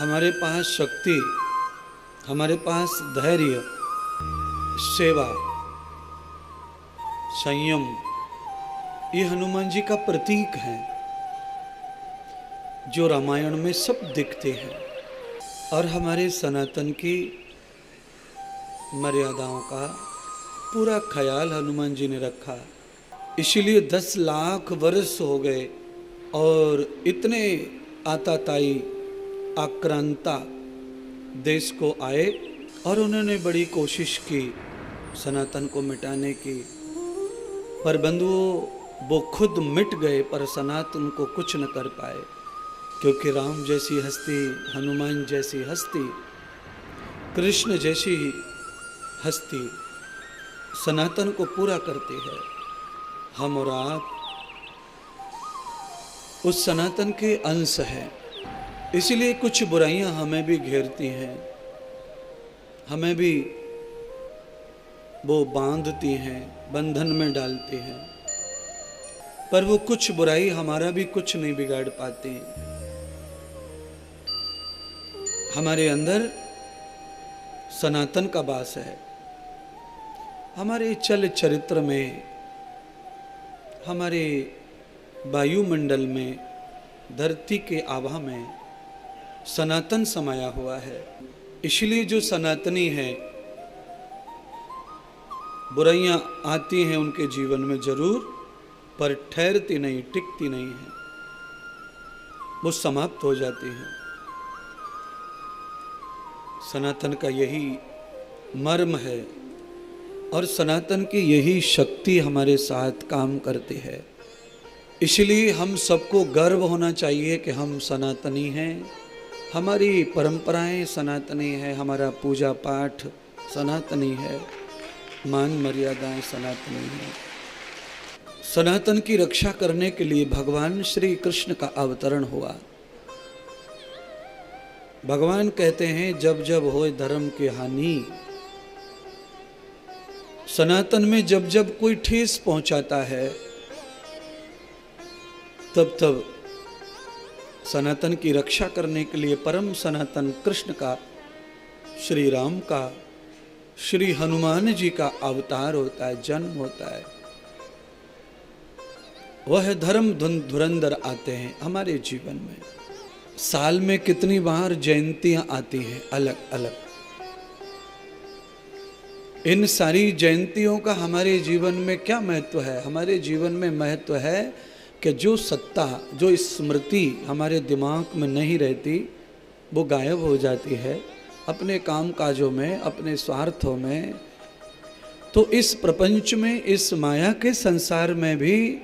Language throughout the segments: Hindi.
हमारे पास शक्ति, हमारे पास धैर्य, सेवा, संयम, ये हनुमान जी का प्रतीक है जो रामायण में सब दिखते हैं। और हमारे सनातन की मर्यादाओं का पूरा ख्याल हनुमान जी ने रखा। इसीलिए 10 लाख वर्ष हो गए और इतने आताताई आक्रांता देश को आए और उन्होंने बड़ी कोशिश की सनातन को मिटाने की, पर बंधुओं वो खुद मिट गए पर सनातन को कुछ न कर पाए, क्योंकि राम जैसी हस्ती, हनुमान जैसी हस्ती, कृष्ण जैसी हस्ती सनातन को पूरा करती है। हम और आप उस सनातन के अंश हैं, इसलिए कुछ बुराइयां हमें भी घेरती हैं, हमें भी वो बांधती हैं, बंधन में डालती हैं, पर वो कुछ बुराई हमारा भी कुछ नहीं बिगाड़ पाती। हमारे अंदर सनातन का वास है। हमारे चल चरित्र में, हमारे वायुमंडल में, धरती के आभा में सनातन समाया हुआ है। इसलिए जो सनातनी है, बुराइयां आती हैं उनके जीवन में जरूर, पर ठहरती नहीं, टिकती नहीं है, वो समाप्त हो जाती हैं। सनातन का यही मर्म है और सनातन की यही शक्ति हमारे साथ काम करती है। इसलिए हम सबको गर्व होना चाहिए कि हम सनातनी हैं, हमारी परंपराएं सनातनी है, हमारा पूजा पाठ सनातनी है, मान मर्यादाएं सनातनी है। सनातन की रक्षा करने के लिए भगवान श्री कृष्ण का अवतरण हुआ। भगवान कहते हैं जब जब होए धर्म की हानि, सनातन में जब जब कोई ठेस पहुंचाता है तब तब सनातन की रक्षा करने के लिए परम सनातन कृष्ण का, श्री राम का, श्री हनुमान जी का अवतार होता है, जन्म होता है। वह धर्म धुरंधर आते हैं हमारे जीवन में। साल में कितनी बार जयंतियां आती हैं अलग अलग। इन सारी जयंतियों का हमारे जीवन में क्या महत्व है? हमारे जीवन में महत्व है कि जो सत्ता, जो स्मृति हमारे दिमाग में नहीं रहती, वो गायब हो जाती है अपने काम काजों में, अपने स्वार्थों में। तो इस प्रपंच में, इस माया के संसार में भी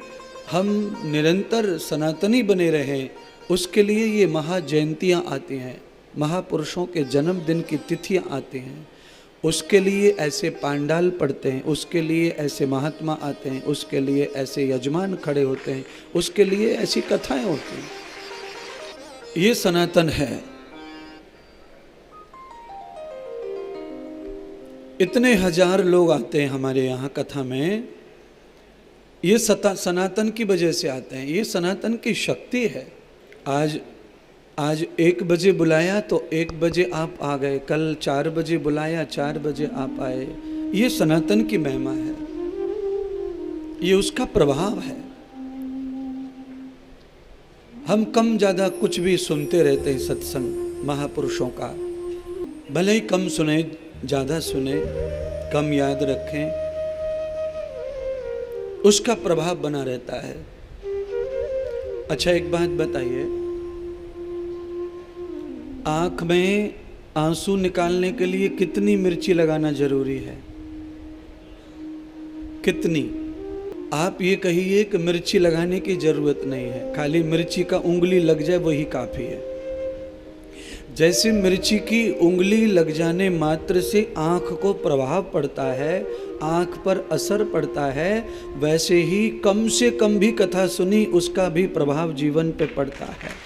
हम निरंतर सनातनी बने रहें, उसके लिए ये महाजयंतियाँ आती हैं, महापुरुषों के जन्मदिन की तिथियाँ आती हैं, उसके लिए ऐसे पांडाल पड़ते हैं, उसके लिए ऐसे महात्मा आते हैं, उसके लिए ऐसे यजमान खड़े होते हैं, उसके लिए ऐसी कथाएं होती हैं। ये सनातन है। इतने हजार लोग आते हैं हमारे यहाँ कथा में, ये सनातन की वजह से आते हैं। ये सनातन की शक्ति है। आज 1 बजे बुलाया तो 1 बजे आप आ गए, कल 4 बजे बुलाया 4 बजे आप आए। ये सनातन की महिमा है, ये उसका प्रभाव है। हम कम ज्यादा कुछ भी सुनते रहते हैं सत्संग महापुरुषों का, भले ही कम सुने, ज्यादा सुने, कम याद रखें, उसका प्रभाव बना रहता है। अच्छा एक बात बताइए, आँख में आंसू निकालने के लिए कितनी मिर्ची लगाना जरूरी है? कितनी? आप ये कहिए कि मिर्ची लगाने की जरूरत नहीं है, खाली मिर्ची का उंगली लग जाए वही काफी है। जैसे मिर्ची की उंगली लग जाने मात्र से आँख को प्रभाव पड़ता है, आँख पर असर पड़ता है, वैसे ही कम से कम भी कथा सुनी उसका भी प्रभाव जीवन पे पड़ता है।